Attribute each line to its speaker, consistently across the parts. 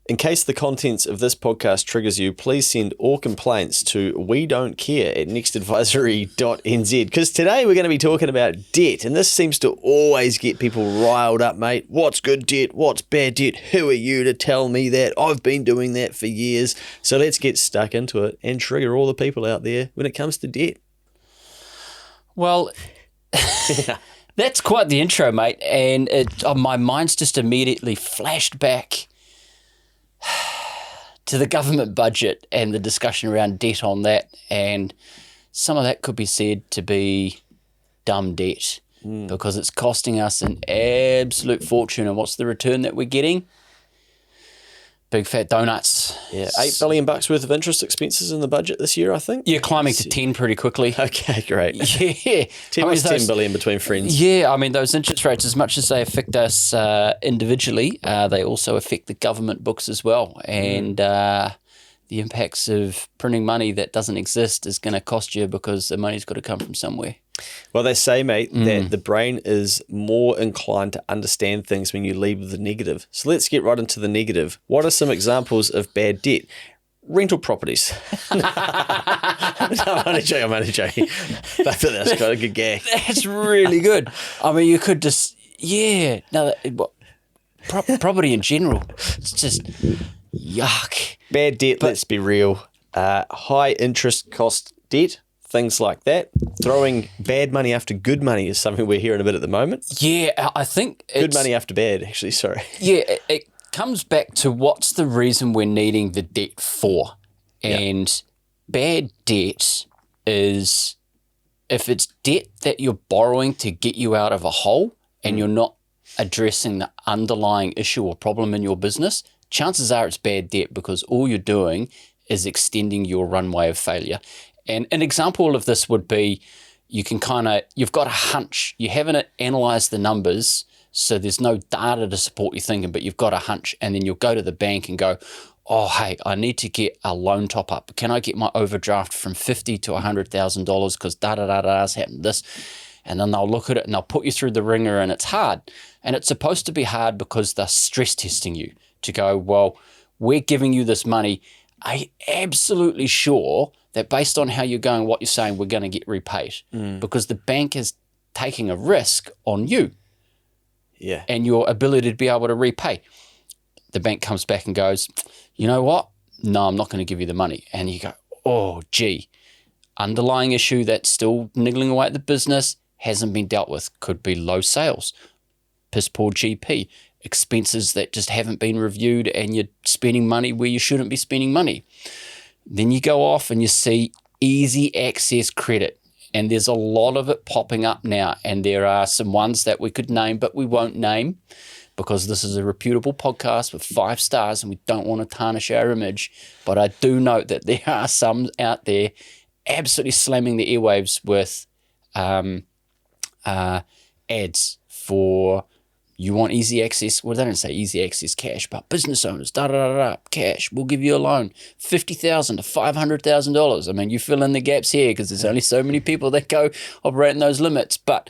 Speaker 1: In case the contents of this podcast triggers you, please send all complaints to wedon'tcare@nextadvisory.nz, because today we're going to be talking about debt, and this seems to always get people riled up, mate. What's good debt? What's bad debt? Who are you to tell me that? I've been doing that for years. So let's get stuck into it and trigger all the people out there when it comes to debt.
Speaker 2: Well, that's quite the intro, mate, and my mind's just immediately flashed back to the government budget and the discussion around debt on that, and some of that could be said to be dumb debt because it's costing us an absolute fortune. And what's the return that we're getting? Big fat donuts.
Speaker 1: Yeah, $8 billion worth of interest expenses in the budget this year, I think.
Speaker 2: You're climbing to 10 pretty quickly.
Speaker 1: Okay, great.
Speaker 2: Yeah.
Speaker 1: 10 billion between friends.
Speaker 2: Yeah, I mean, those interest rates, as much as they affect us individually, they also affect the government books as well. And the impacts of printing money that doesn't exist is going to cost you because the money's got to come from somewhere.
Speaker 1: Well, they say, mate, that the brain is more inclined to understand things when you lead with the negative. So let's get right into the negative. What are some examples of bad debt? Rental properties. No, I'm only joking. But that's got a good gag.
Speaker 2: That's really good. I mean, you could just, property in general, it's just yuck.
Speaker 1: Bad debt, let's be real. High interest cost debt. Things like that. Throwing bad money after good money is something we're hearing a bit at the moment.
Speaker 2: Yeah, I think
Speaker 1: good money after bad, actually, sorry.
Speaker 2: Yeah, it comes back to what's the reason we're needing the debt for. And bad debt is, if it's debt that you're borrowing to get you out of a hole and you're not addressing the underlying issue or problem in your business, chances are it's bad debt because all you're doing is extending your runway of failure. And an example of this would be you've got a hunch. You haven't analysed the numbers, so there's no data to support your thinking, but you've got a hunch, and then you'll go to the bank and go, oh, hey, I need to get a loan top-up. Can I get my overdraft from $50,000 to $100,000 because da-da-da-da's happened this? And then they'll look at it and they'll put you through the ringer, and it's hard. And it's supposed to be hard because they're stress testing you to go, well, we're giving you this money. Are you absolutely sure that based on how you're going, what you're saying, we're going to get repaid? Because the bank is taking a risk on you and your ability to be able to repay. The bank comes back and goes, you know what? No, I'm not going to give you the money. And you go, oh, gee, underlying issue that's still niggling away at the business hasn't been dealt with. Could be low sales, piss poor GP, expenses that just haven't been reviewed, and you're spending money where you shouldn't be spending money. Then you go off and you see easy access credit, and there's a lot of it popping up now, and there are some ones that we could name but we won't name because this is a reputable podcast with 5 stars and we don't want to tarnish our image. But I do note that there are some out there absolutely slamming the airwaves with ads for you want easy access. Well, they don't say easy access cash, but business owners, cash, we'll give you a loan, $50,000 to $500,000. I mean, you fill in the gaps here because there's only so many people that go operating those limits. But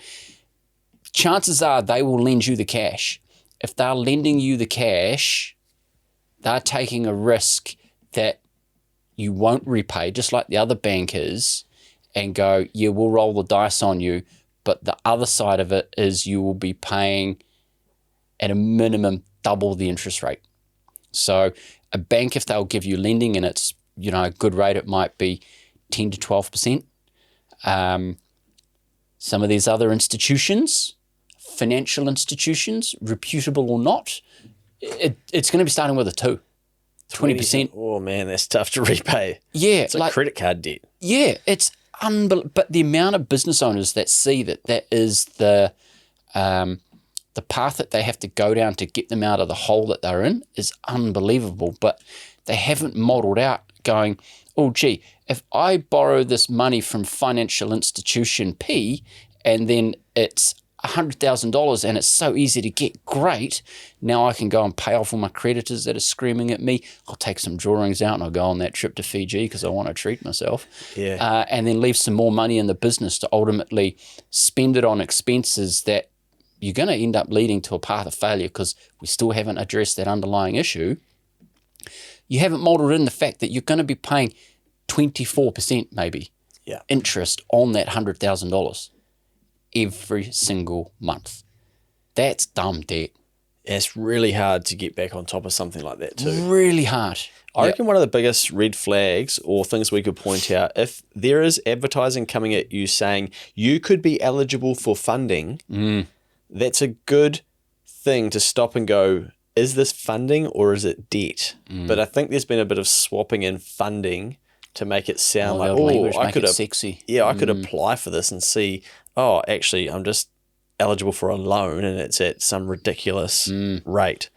Speaker 2: chances are they will lend you the cash. If they're lending you the cash, they're taking a risk that you won't repay, just like the other bankers, and go, yeah, we'll roll the dice on you. But the other side of it is you will be paying at a minimum double the interest rate. So a bank, if they'll give you lending and it's, a good rate, it might be 10 to 12%. Some of these other institutions, financial institutions, reputable or not, it's going to be starting with a 20%.
Speaker 1: Oh man, that's tough to repay.
Speaker 2: Yeah.
Speaker 1: It's like credit card debt.
Speaker 2: Yeah, it's unbelievable. But the amount of business owners that see that is the path that they have to go down to get them out of the hole that they're in is unbelievable. But they haven't modeled out going, oh, gee, if I borrow this money from financial institution P and then it's $100,000 and it's so easy to get, great. Now I can go and pay off all my creditors that are screaming at me. I'll take some drawings out and I'll go on that trip to Fiji because I want to treat myself.
Speaker 1: Yeah.
Speaker 2: And then leave some more money in the business to ultimately spend it on expenses that you're going to end up leading to a path of failure because we still haven't addressed that underlying issue. You haven't modelled in the fact that you're going to be paying 24% maybe interest on that $100,000 every single month. That's dumb debt.
Speaker 1: It's really hard to get back on top of something like that too.
Speaker 2: Really hard.
Speaker 1: I reckon one of the biggest red flags or things we could point out, if there is advertising coming at you saying you could be eligible for funding, that's a good thing to stop and go, is this funding or is it debt? But I think there's been a bit of swapping in funding to make it sound like,
Speaker 2: I could sexy.
Speaker 1: Yeah, I could apply for this and see, actually, I'm just eligible for a loan and it's at some ridiculous rate.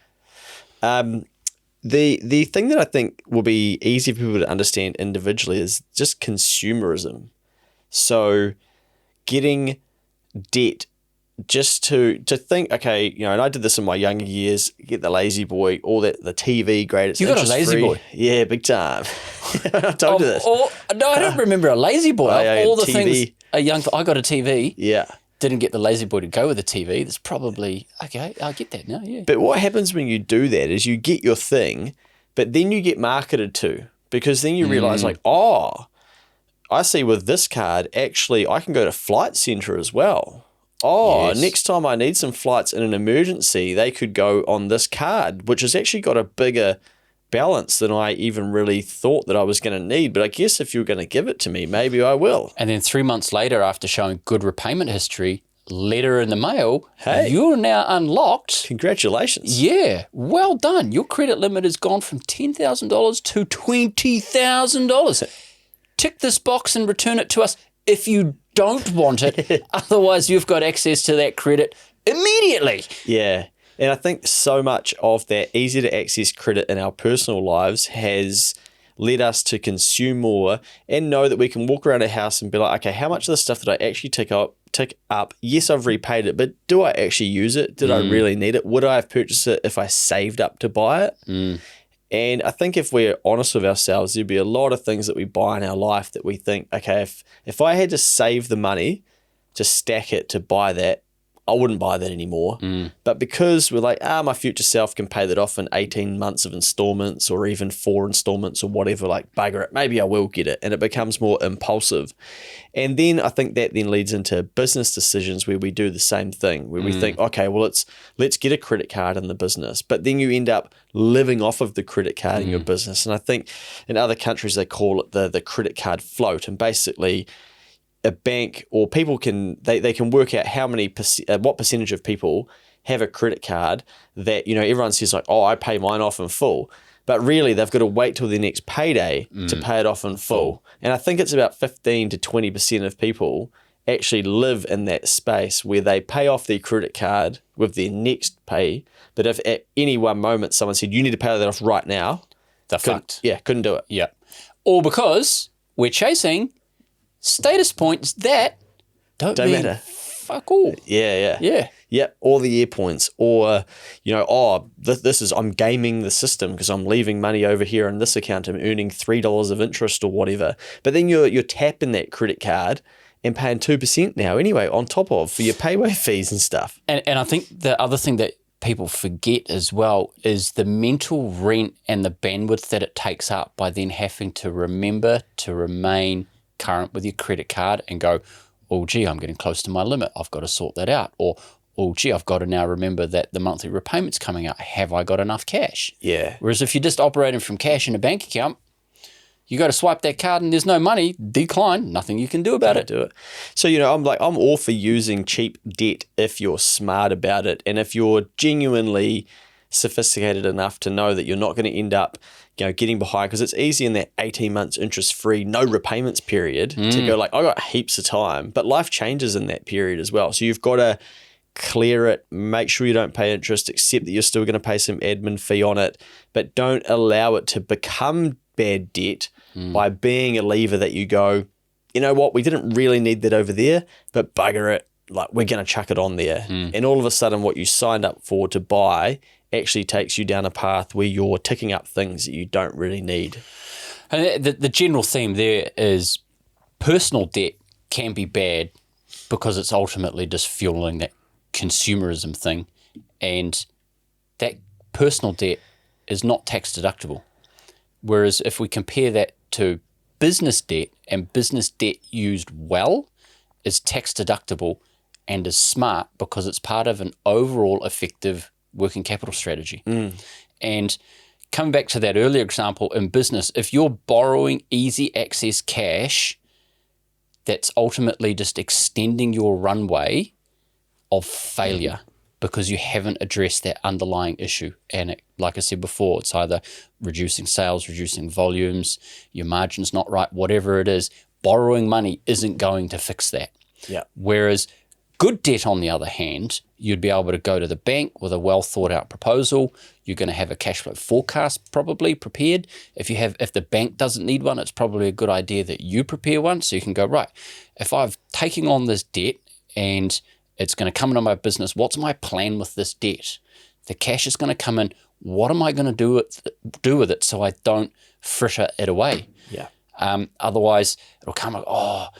Speaker 1: The thing that I think will be easy for people to understand individually is just consumerism. So getting debt just to think, okay, and I did this in my younger years, get the lazy boy, all that, the TV, great. It's
Speaker 2: you got a lazy boy?
Speaker 1: Yeah, big time. I told you this.
Speaker 2: No, I don't remember a lazy boy. All the
Speaker 1: TV.
Speaker 2: Things, I got a TV.
Speaker 1: Yeah.
Speaker 2: Didn't get the lazy boy to go with the TV. That's probably, okay, I get that now, yeah.
Speaker 1: But what happens when you do that is you get your thing, but then you get marketed to, because then you realize I see with this card, actually, I can go to Flight Centre as well. Next time I need some flights in an emergency, they could go on this card, which has actually got a bigger balance than I even really thought that I was going to need. But I guess if you're going to give it to me, maybe I will.
Speaker 2: And then 3 months later, after showing good repayment history, letter in the mail,
Speaker 1: hey,
Speaker 2: you're now unlocked.
Speaker 1: Congratulations.
Speaker 2: Yeah, well done. Your credit limit has gone from $10,000 to $20,000. Tick this box and return it to us if you don't want it. Otherwise, you've got access to that credit immediately.
Speaker 1: Yeah. And I think so much of that easy to access credit in our personal lives has led us to consume more and know that we can walk around a house and be like, okay, how much of the stuff that I actually tick up? Yes, I've repaid it, but do I actually use it? Did I really need it? Would I have purchased it if I saved up to buy it? And I think if we're honest with ourselves, there'd be a lot of things that we buy in our life that we think, okay, if I had to save the money to stack it to buy that, I wouldn't buy that anymore. But because we're like, my future self can pay that off in 18 months of installments or even 4 installments or whatever, like bugger it, maybe I will get it. And it becomes more impulsive. And then I think that then leads into business decisions where we do the same thing, where we think, okay, well, let's get a credit card in the business. But then you end up living off of the credit card in your business. And I think in other countries, they call it the credit card float. And basically, a bank or people can work out what percentage of people have a credit card that everyone says like, I pay mine off in full, but really they've got to wait till their next payday to pay it off in full. And I think it's about 15 to 20% of people actually live in that space where they pay off their credit card with their next pay, but if at any one moment someone said you need to pay that off right now,
Speaker 2: they're fucked.
Speaker 1: Yeah, couldn't do it.
Speaker 2: Yeah, or because we're chasing status points that don't matter. Fuck all.
Speaker 1: Yeah. All the year points, or this is, I'm gaming the system because I'm leaving money over here in this account. I'm earning $3 of interest or whatever. But then you're tapping that credit card and paying 2% now anyway on top of for your payway fees and stuff.
Speaker 2: And I think the other thing that people forget as well is the mental rent and the bandwidth that it takes up by then having to remember to remain current with your credit card and go, oh gee, I'm getting close to my limit, I've got to sort that out. Or, oh gee, I've got to now remember that the monthly repayment's coming out, have I got enough cash?
Speaker 1: Yeah.
Speaker 2: Whereas if you're just operating from cash in a bank account, you got to swipe that card and there's no money, decline, nothing you can do about it.
Speaker 1: Do it. So, I'm all for using cheap debt if you're smart about it and if you're genuinely sophisticated enough to know that you're not going to end up getting behind, because it's easy in that 18 months interest-free, no repayments period to go like, I got heaps of time, but life changes in that period as well. So you've got to clear it, make sure you don't pay interest, accept that you're still going to pay some admin fee on it, but don't allow it to become bad debt by being a lever that you go, you know what, we didn't really need that over there, but bugger it, like we're going to chuck it on there. And all of a sudden what you signed up for to buy actually takes you down a path where you're ticking up things that you don't really need.
Speaker 2: And the general theme there is personal debt can be bad because it's ultimately just fueling that consumerism thing, and that personal debt is not tax deductible. Whereas if we compare that to business debt, and business debt used well is tax deductible and is smart because it's part of an overall effective working capital strategy. And coming back to that earlier example in business, if you're borrowing easy access cash, that's ultimately just extending your runway of failure because you haven't addressed that underlying issue. And like I said before, it's either reducing sales, reducing volumes, your margin's not right, whatever it is. Borrowing money isn't going to fix that.
Speaker 1: Yeah.
Speaker 2: Whereas good debt, on the other hand, you'd be able to go to the bank with a well thought out proposal. You're going to have a cash flow forecast probably prepared. If the bank doesn't need one, it's probably a good idea that you prepare one so you can go, right, if I've taken on this debt and it's going to come into my business, what's my plan with this debt? The cash is going to come in. What am I going to do with it so I don't fritter it away?
Speaker 1: Yeah.
Speaker 2: Otherwise, it'll come like, well,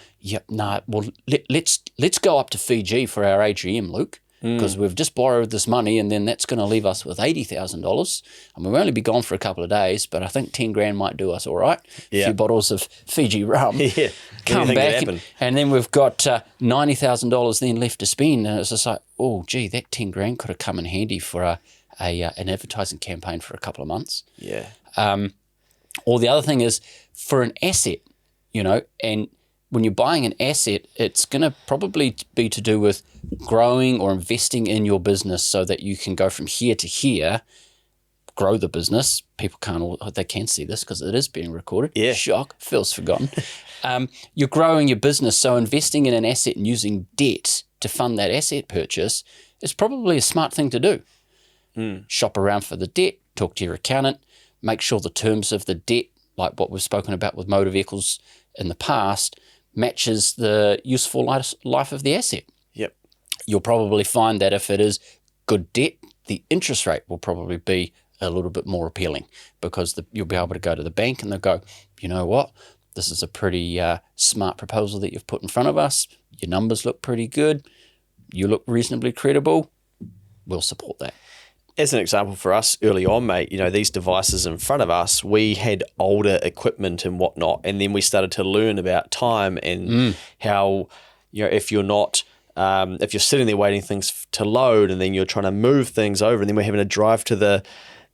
Speaker 2: let's go up to Fiji for our AGM, Luke, because we've just borrowed this money and then that's going to leave us with $80,000. And we'll only be gone for a couple of days, but I think 10 grand might do us all right.
Speaker 1: Yeah.
Speaker 2: A few bottles of Fiji rum.
Speaker 1: Yeah.
Speaker 2: Come back and then we've got $90,000 then left to spend. And it's just like, oh, gee, that 10 grand could have come in handy for an advertising campaign for a couple of months.
Speaker 1: Yeah.
Speaker 2: Or the other thing is for an asset, and when you're buying an asset, it's going to probably be to do with growing or investing in your business so that you can go from here to here, grow the business. People they can see this because it is being recorded.
Speaker 1: Yeah.
Speaker 2: Shock, feels forgotten. You're growing your business, so investing in an asset and using debt to fund that asset purchase is probably a smart thing to do. Shop around for the debt, talk to your accountant, make sure the terms of the debt, like what we've spoken about with motor vehicles in the past, matches the useful life of the asset.
Speaker 1: Yep.
Speaker 2: You'll probably find that if it is good debt, the interest rate will probably be a little bit more appealing because you'll be able to go to the bank and they'll go, you know what, this is a pretty smart proposal that you've put in front of us. Your numbers look pretty good. You look reasonably credible. We'll support that.
Speaker 1: As an example for us early on, mate, these devices in front of us, we had older equipment and whatnot. And then we started to learn about time and how, if you're not, if you're sitting there waiting things to load and then you're trying to move things over and then we're having to drive to the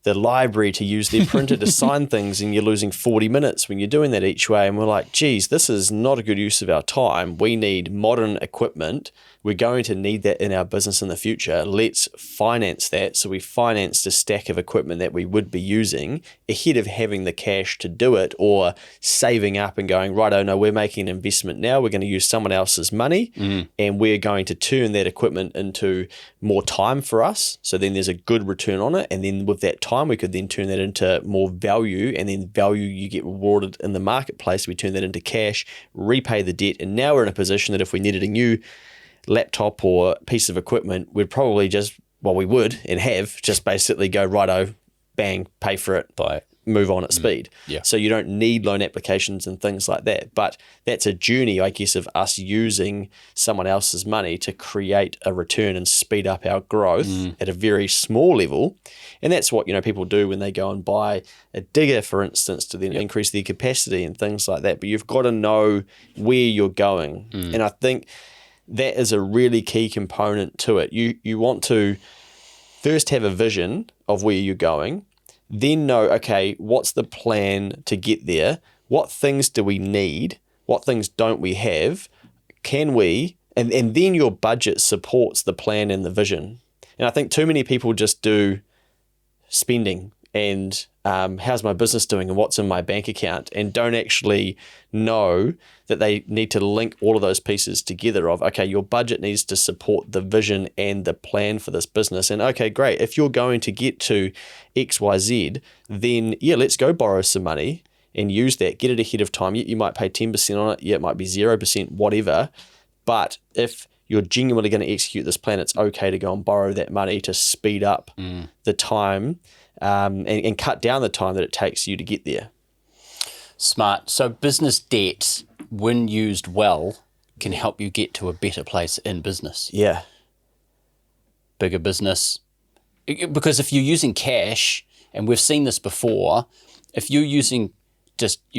Speaker 1: library to use their printer to sign things and you're losing 40 minutes when you're doing that each way. And we're like, geez, this is not a good use of our time. We need modern equipment. We're going to need that in our business in the future. Let's finance that. So we financed a stack of equipment that we would be using ahead of having the cash to do it or saving up and going, right, oh no, we're making an investment now. We're going to use someone else's money and we're going to turn that equipment into more time for us. So then there's a good return on it. And then with that time, we could then turn that into more value and then value you get rewarded in the marketplace. We turn that into cash, repay the debt. And now we're in a position that if we needed a new laptop or piece of equipment, we'd probably we would and have just basically go, righto, bang, pay for it, buy it, move on at speed.
Speaker 2: Yeah.
Speaker 1: So you don't need loan applications and things like that. But that's a journey, I guess, of us using someone else's money to create a return and speed up our growth at a very small level. And that's what, people do when they go and buy a digger, for instance, to then increase their capacity and things like that. But you've got to know where you're going. And I think that is a really key component to it. You want to first have a vision of where you're going, then know, okay, what's the plan to get there? What things do we need? What things don't we have? Can we? And then your budget supports the plan and the vision. And I think too many people just do spending and how's my business doing and what's in my bank account and don't actually know that they need to link all of those pieces together of, okay, your budget needs to support the vision and the plan for this business. And okay, great. If you're going to get to XYZ, then let's go borrow some money and use that, get it ahead of time. You might pay 10% on it. Yeah, it might be 0%, whatever. But if you're genuinely going to execute this plan, it's okay to go and borrow that money to speed up the time and cut down the time that it takes you to get there.
Speaker 2: Smart. So business debt, when used well, can help you get to a better place in business.
Speaker 1: Yeah.
Speaker 2: Bigger business. Because if you're using cash, and we've seen this before, if you're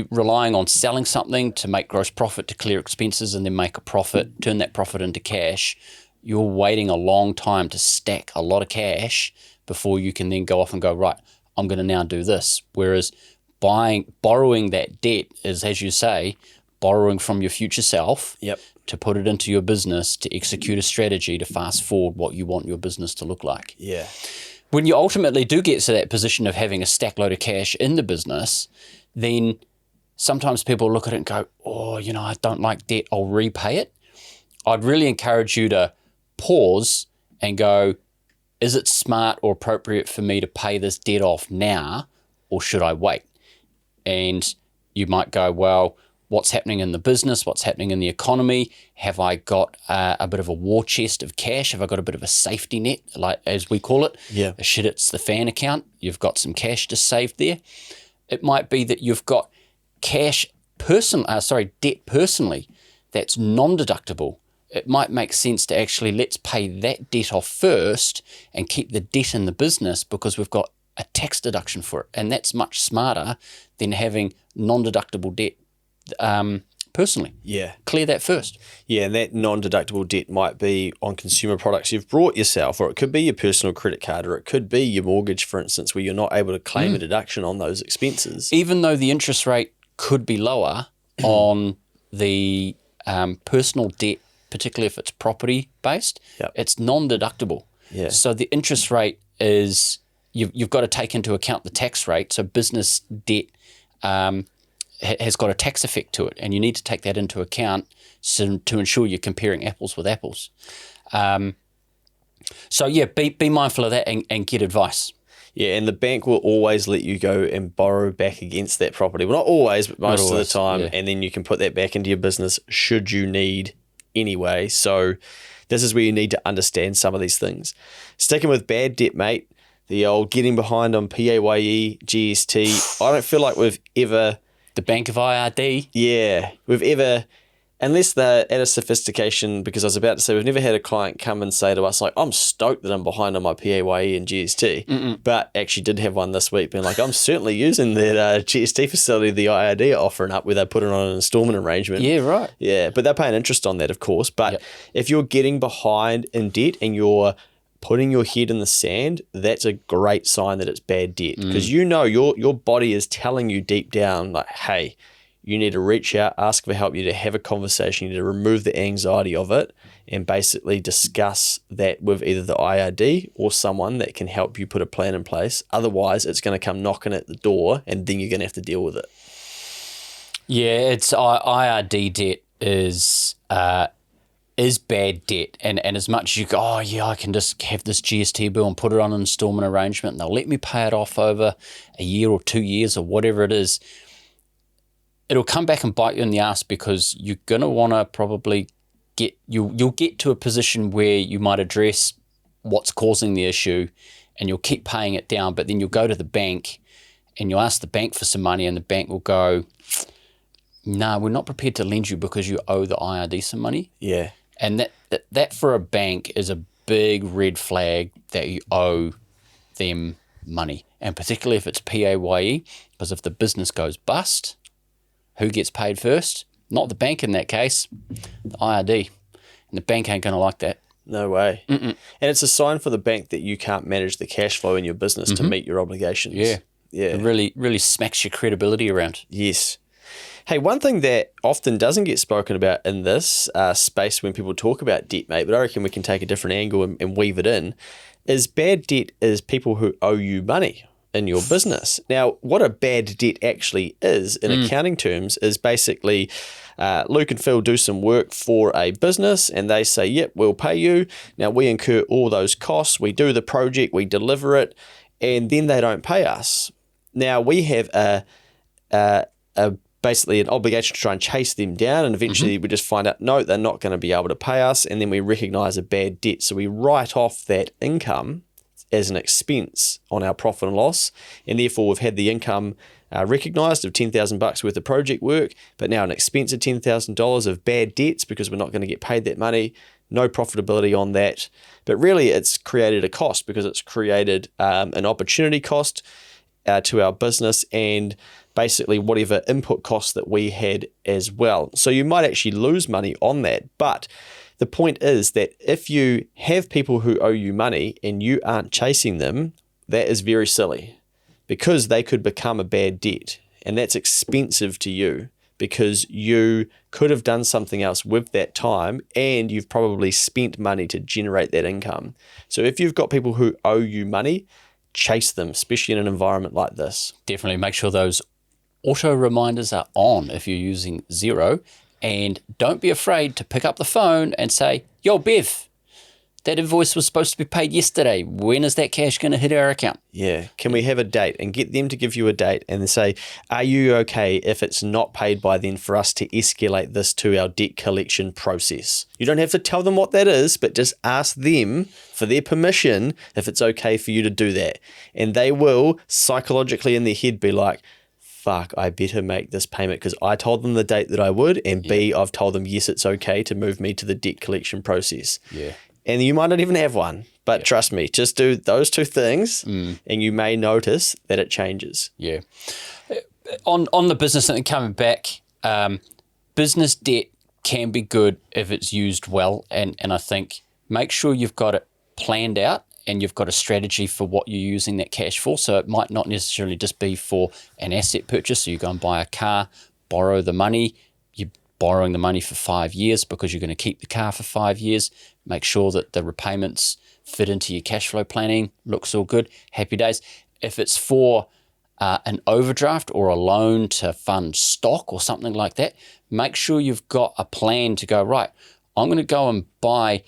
Speaker 2: relying on selling something to make gross profit, to clear expenses, and then make a profit, turn that profit into cash, you're waiting a long time to stack a lot of cash before you can then go off and go, right, I'm going to now do this. Whereas borrowing that debt is, as you say, borrowing from your future self to put it into your business, to execute a strategy to fast forward what you want your business to look like.
Speaker 1: Yeah.
Speaker 2: When you ultimately do get to that position of having a stack load of cash in the business, then sometimes people look at it and go, oh, I don't like debt, I'll repay it. I'd really encourage you to pause and go, is it smart or appropriate for me to pay this debt off now, or should I wait? And you might go, well, what's happening in the business? What's happening in the economy? Have I got a bit of a war chest of cash? Have I got a bit of a safety net, like as we call it?
Speaker 1: Yeah.
Speaker 2: A shit, it's the fan account. You've got some cash just saved there. It might be that you've got debt personally that's non-deductible. It might make sense to actually, let's pay that debt off first and keep the debt in the business because we've got a tax deduction for it. And that's much smarter than having non-deductible debt personally.
Speaker 1: Yeah.
Speaker 2: Clear that first.
Speaker 1: Yeah, and that non-deductible debt might be on consumer products you've brought yourself, or it could be your personal credit card, or it could be your mortgage, for instance, where you're not able to claim a deduction on those expenses.
Speaker 2: Even though the interest rate could be lower on the personal debt, particularly if it's property-based, it's non-deductible.
Speaker 1: Yeah.
Speaker 2: So the interest rate is, you've got to take into account the tax rate. So business debt has got a tax effect to it, and you need to take that into account to ensure you're comparing apples with apples. So yeah, be mindful of that and get advice.
Speaker 1: Yeah, and the bank will always let you go and borrow back against that property. Well, not always, but most of the time, and then you can put that back into your business should you need anyway. So this is where you need to understand some of these things. Sticking with bad debt, mate, the old getting behind on PAYE, GST, I don't feel like we've ever...
Speaker 2: The Bank of IRD.
Speaker 1: Yeah, we've ever... Unless they're at a sophistication, because I was about to say, we've never had a client come and say to us, like, I'm stoked that I'm behind on my PAYE and GST, but actually did have one this week being like, I'm certainly using that GST facility the IRD are offering up where they put it on an installment arrangement.
Speaker 2: Yeah, right.
Speaker 1: Yeah, but they're paying interest on that, of course. But if you're getting behind in debt and you're putting your head in the sand, that's a great sign that it's bad debt, because your body is telling you deep down, like, hey, you need to reach out, ask for help, you need to have a conversation, you need to remove the anxiety of it and basically discuss that with either the IRD or someone that can help you put a plan in place. Otherwise, it's going to come knocking at the door and then you're going to have to deal with it.
Speaker 2: Yeah, it's IRD debt is bad debt. And as much as you go, oh yeah, I can just have this GST bill and put it on an installment arrangement and they'll let me pay it off over a year or 2 years or whatever it is, it'll come back and bite you in the ass, because you're going to want to probably you'll get to a position where you might address what's causing the issue and you'll keep paying it down, but then you'll go to the bank and you'll ask the bank for some money and the bank will go, no, we're not prepared to lend you because you owe the IRD some money.
Speaker 1: Yeah.
Speaker 2: And that for a bank is a big red flag that you owe them money. And particularly if it's PAYE, because if the business goes bust, who gets paid first? Not the bank in that case, the IRD. And the bank ain't going to like that.
Speaker 1: No way. And it's a sign for the bank that you can't manage the cash flow in your business to meet your obligations.
Speaker 2: Yeah.
Speaker 1: Yeah.
Speaker 2: It really smacks your credibility around.
Speaker 1: Yes. Hey, one thing that often doesn't get spoken about in this space when people talk about debt, mate, but I reckon we can take a different angle and weave it in, is bad debt is people who owe you money in your business. Now, what a bad debt actually is in accounting terms is basically Luke and Phil do some work for a business and they say, yep, we'll pay you. Now, we incur all those costs. We do the project, we deliver it, and then they don't pay us. Now, we have basically an obligation to try and chase them down, and eventually we just find out, no, they're not going to be able to pay us, and then we recognize a bad debt. So we write off that income as an expense on our profit and loss, and therefore we've had the income recognised of $10,000 worth of project work, but now an expense of $10,000 of bad debts because we're not going to get paid that money, no profitability on that. But really it's created a cost because it's created an opportunity cost, to our business and basically whatever input costs that we had as well. So you might actually lose money on that. But the point is that if you have people who owe you money and you aren't chasing them, that is very silly because they could become a bad debt. And that's expensive to you because you could have done something else with that time and you've probably spent money to generate that income. So if you've got people who owe you money, chase them, especially in an environment like this.
Speaker 2: Definitely make sure those auto reminders are on if you're using Xero, and don't be afraid to pick up the phone and say, yo, Bev, that invoice was supposed to be paid yesterday. When is that cash going to hit our account?
Speaker 1: Yeah. Can we have a date? And get them to give you a date and say, are you okay if it's not paid by then for us to escalate this to our debt collection process? You don't have to tell them what that is, but just ask them for their permission if it's okay for you to do that. And they will psychologically in their head be like, fuck, I better make this payment because I told them the date that I would, and B, I've told them, yes, it's okay to move me to the debt collection process.
Speaker 2: Yeah.
Speaker 1: And you might not even have one, but trust me, just do those two things and you may notice that it changes.
Speaker 2: Yeah. On the business and coming back, business debt can be good if it's used well. And I think make sure you've got it planned out and you've got a strategy for what you're using that cash for. So it might not necessarily just be for an asset purchase. So you go and buy a car, borrow the money. You're borrowing the money for 5 years because you're going to keep the car for 5 years. Make sure that the repayments fit into your cash flow planning. Looks all good. Happy days. If it's for an overdraft or a loan to fund stock or something like that, make sure you've got a plan to go, right, I'm going to go and buy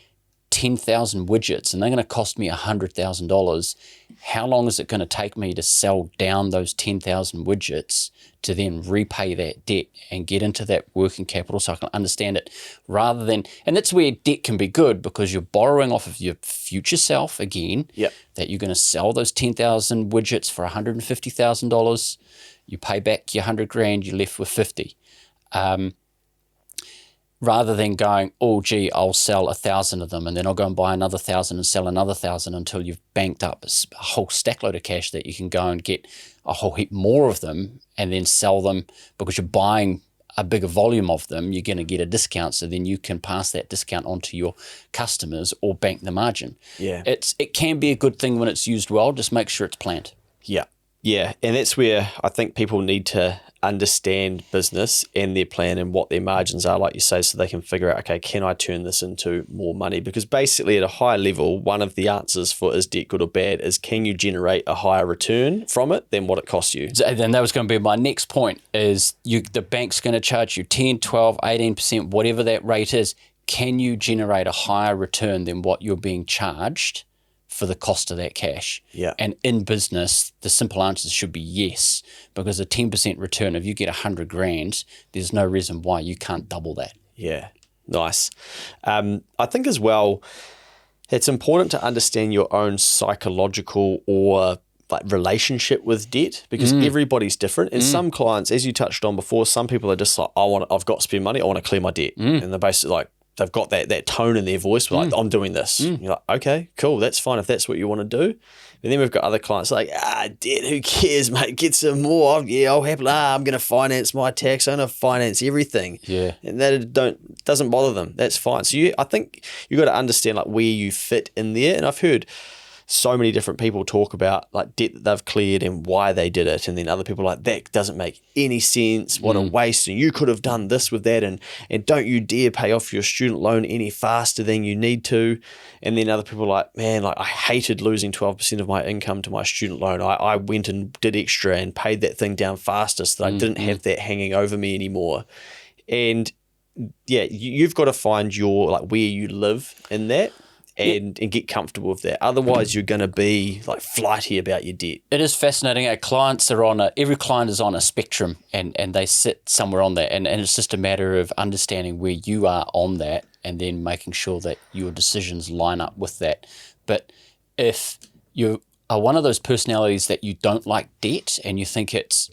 Speaker 2: 10,000 widgets and they're going to cost me $100,000. How long is it going to take me to sell down those 10,000 widgets to then repay that debt and get into that working capital so I can understand it rather than, and that's where debt can be good because you're borrowing off of your future self again, that you're going to sell those 10,000 widgets for $150,000. You pay back your 100 grand, you're left with 50. Rather than going, oh, gee, I'll sell 1,000 of them and then I'll go and buy another 1,000 and sell another 1,000 until you've banked up a whole stack load of cash that you can go and get a whole heap more of them and then sell them because you're buying a bigger volume of them, you're going to get a discount. So then you can pass that discount on to your customers or bank the margin.
Speaker 1: Yeah.
Speaker 2: It can be a good thing when it's used well. Just make sure it's planned.
Speaker 1: Yeah. Yeah. And that's where I think people need to understand business and their plan and what their margins are, like you say, so they can figure out, okay, can I turn this into more money? Because basically at a high level, one of the answers for is debt good or bad is can you generate a higher return from it than what it costs you?
Speaker 2: And that was going to be my next point is the bank's going to charge you 10, 12, 18%, whatever that rate is. Can you generate a higher return than what you're being charged for the cost of that cash?
Speaker 1: Yeah.
Speaker 2: And in business, the simple answer should be yes, because a 10% return, if you get 100 grand, there's no reason why you can't double that.
Speaker 1: Yeah. Nice. I think as well, it's important to understand your own psychological or like relationship with debt because everybody's different. And some clients, as you touched on before, some people are just like, I've got to spend money. I want to clear my debt. And they're basically like, they've got that tone in their voice, like, I'm doing this. You're like, okay, cool, that's fine if that's what you want to do. And then we've got other clients like, debt, who cares, mate? Get some more. I'll happily, I'm going to finance my tax. I'm going to finance everything.
Speaker 2: Yeah.
Speaker 1: And that doesn't bother them. That's fine. So I think you got to understand like where you fit in there. And I've heard so many different people talk about like debt that they've cleared and why they did it. And then other people are like, that doesn't make any sense. What a waste. And you could have done this with that. And don't you dare pay off your student loan any faster than you need to. And then other people are like, man, like I hated losing 12% of my income to my student loan. I went and did extra and paid that thing down faster so that I didn't have that hanging over me anymore. And yeah, you've got to find your like where you live in that. And get comfortable with that. Otherwise, you're going to be like flighty about your debt.
Speaker 2: It is fascinating. Our clients are every client is on a spectrum and they sit somewhere on that. And it's just a matter of understanding where you are on that and then making sure that your decisions line up with that. But if you are one of those personalities that you don't like debt and you think it's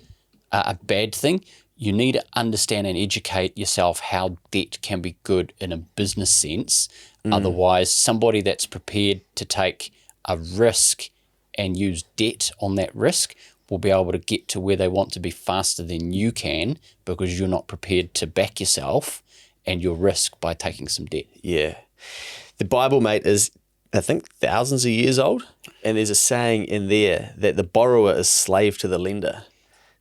Speaker 2: a bad thing, you need to understand and educate yourself how debt can be good in a business sense. Otherwise, somebody that's prepared to take a risk and use debt on that risk will be able to get to where they want to be faster than you can because you're not prepared to back yourself and your risk by taking some debt.
Speaker 1: Yeah. The Bible, mate, is, I think, thousands of years old. And there's a saying in there that the borrower is slave to the lender.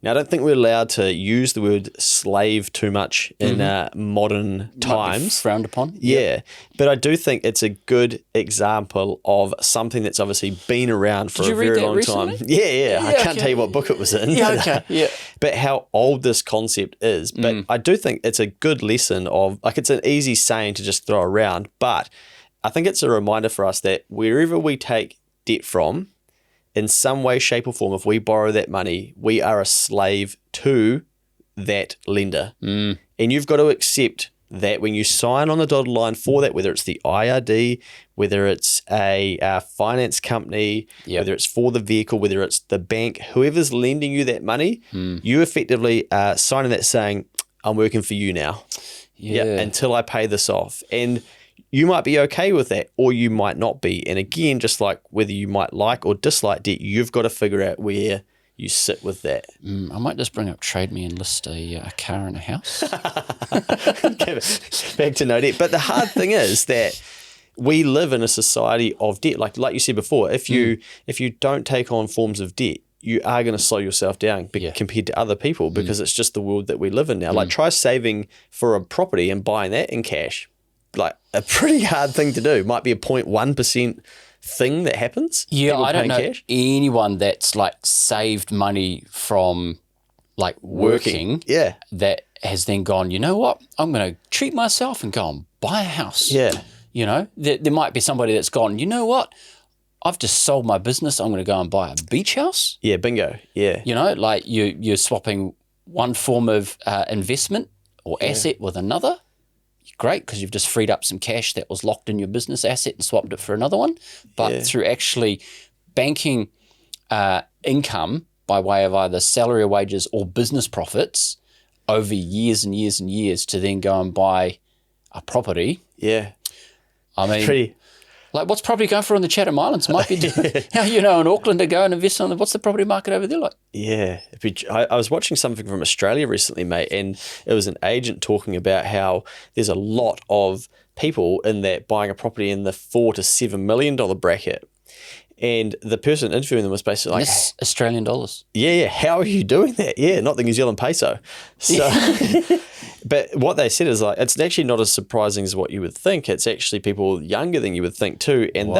Speaker 1: Now, I don't think we're allowed to use the word slave too much in modern times.
Speaker 2: Frowned upon.
Speaker 1: Yeah. But I do think it's a good example of something that's obviously been around for a very long time. Yeah. I can't tell you what book it was in. But how old this concept is. But I do think it's a good lesson of, like, it's an easy saying to just throw around. But I think it's a reminder for us that wherever we take debt from, in some way, shape or form, if we borrow that money, we are a slave to that lender. And you've got to accept that when you sign on the dotted line for that, whether it's the IRD, whether it's a finance company, whether it's for the vehicle, whether it's the bank, whoever's lending you that money, you effectively are signing that saying, I'm working for you now. Until I pay this off. And you might be okay with that, or you might not be. And again, just like whether you might like or dislike debt, you've got to figure out where you sit with that.
Speaker 2: I might just bring up Trade Me and list a car and a house.
Speaker 1: Back to no debt. But the hard thing is that we live in a society of debt. Like you said before, if you don't take on forms of debt, you are going to slow yourself down compared to other people because it's just the world that we live in now. Like, try saving for a property and buying that in cash. Like, a pretty hard thing to do. Might be a 0.1% thing that happens.
Speaker 2: Yeah,
Speaker 1: People
Speaker 2: I don't know
Speaker 1: cash.
Speaker 2: anyone that's like saved money from like working that has then gone, you know what, I'm going to treat myself and go and buy a house.
Speaker 1: Yeah.
Speaker 2: You know, there might be somebody that's gone, you know what, I've just sold my business, I'm going to go and buy a beach house.
Speaker 1: Yeah, bingo. Yeah.
Speaker 2: You know, like you're swapping one form of investment or asset with another. Great, because you've just freed up some cash that was locked in your business asset and swapped it for another one. But through actually banking income by way of either salary or wages or business profits over years and years and years to then go and buy a property.
Speaker 1: Yeah.
Speaker 2: I mean, like, what's property going for on the Chatham Islands? Might be, you know, in Auckland to go and invest on what's the property market over there like?
Speaker 1: Yeah. I was watching something from Australia recently, mate, and it was an agent talking about how there's a lot of people in that buying a property in the $4 to $7 million bracket. And the person interviewing them was basically like,
Speaker 2: That's Australian dollars.
Speaker 1: Yeah. How are you doing that? Yeah, not the New Zealand peso. So, but what they said is like, it's actually not as surprising as what you would think. It's actually people younger than you would think too. And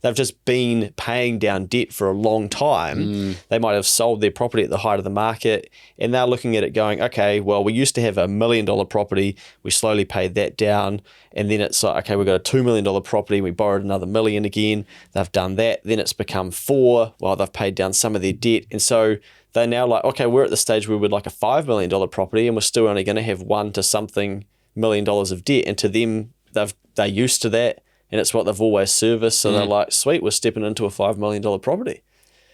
Speaker 1: they've just been paying down debt for a long time. They might have sold their property at the height of the market and they're looking at it going, okay, well, we used to have $1 million property. We slowly paid that down. And then it's like, okay, we've got a $2 million property. We borrowed another $1 million again. They've done that. Then it's become $4 million. Well, they've paid down some of their debt. And so they're now like, okay, we're at the stage where we'd like a $5 million property and we're still only going to have $1 to something million of debt. And to them, they're used to that. And it's what they've always serviced. So they're like, sweet, we're stepping into a $5 million property.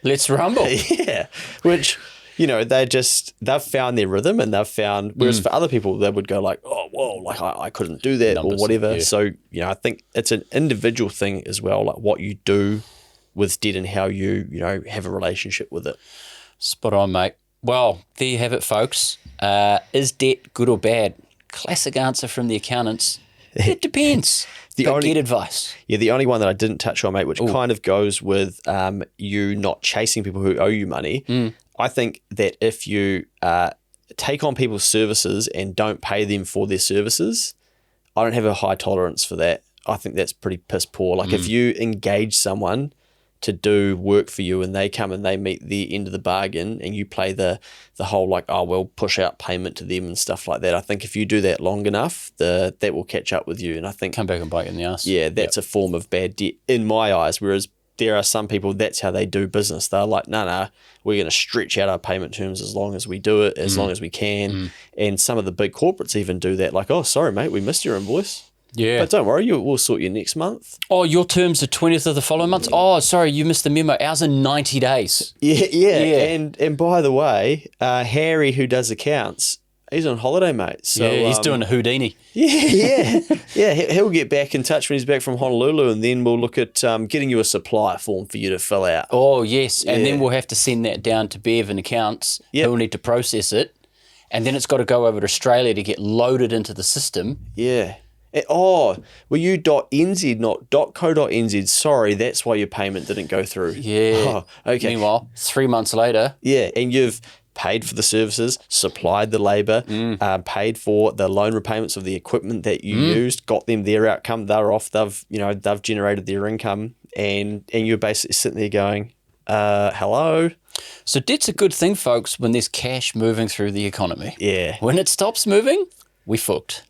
Speaker 2: Let's rumble.
Speaker 1: Yeah. Which, you know, they've found their rhythm and they've found, whereas for other people, they would go like, oh, whoa, like I couldn't do that or whatever. Yeah. So, you know, I think it's an individual thing as well, like what you do with debt and how you know, have a relationship with it.
Speaker 2: Spot on, mate. Well, there you have it, folks. Is debt good or bad? Classic answer from the accountants. It depends. Get advice. Yeah,
Speaker 1: the only one that I didn't touch on, mate, which kind of goes with you not chasing people who owe you money. I think that if you take on people's services and don't pay them for their services, I don't have a high tolerance for that. I think that's pretty piss poor. Like if you engage someone to do work for you and they come and they meet the end of the bargain and you play the whole like, oh, we'll push out payment to them and stuff like that. I think if you do that long enough, that will catch up with you. And I think
Speaker 2: come back and bite you in the ass.
Speaker 1: Yeah, that's a form of bad debt in my eyes. Whereas there are some people, that's how they do business. They're like, no, we're going to stretch out our payment terms as long as we do it, as long as we can. And some of the big corporates even do that. Like, oh, sorry, mate, we missed your invoice.
Speaker 2: Yeah.
Speaker 1: But don't worry, we'll sort you next month.
Speaker 2: Oh, your terms are 20th of the following month? Oh, sorry, you missed the memo. Ours are 90 days.
Speaker 1: Yeah. And by the way, Harry, who does accounts, He's on holiday, mate. So,
Speaker 2: yeah, he's doing a Houdini.
Speaker 1: Yeah. He'll get back in touch when he's back from Honolulu, and then we'll look at getting you a supplier form for you to fill out.
Speaker 2: Oh, yes. And then we'll have to send that down to Bev in accounts.
Speaker 1: Yep.
Speaker 2: Who'll need to process it. And then it's got to go over to Australia to get loaded into the system.
Speaker 1: Yeah. Were you .nz, not .co.nz? Sorry, that's why your payment didn't go through.
Speaker 2: Yeah.
Speaker 1: Oh, okay.
Speaker 2: Meanwhile, 3 months later.
Speaker 1: Yeah, and you've paid for the services, supplied the labour, paid for the loan repayments of the equipment that you used, got them their outcome. They're off. They've generated their income, and you're basically sitting there going, hello.
Speaker 2: So debt's a good thing, folks, when there's cash moving through the economy.
Speaker 1: Yeah.
Speaker 2: When it stops moving, we fucked.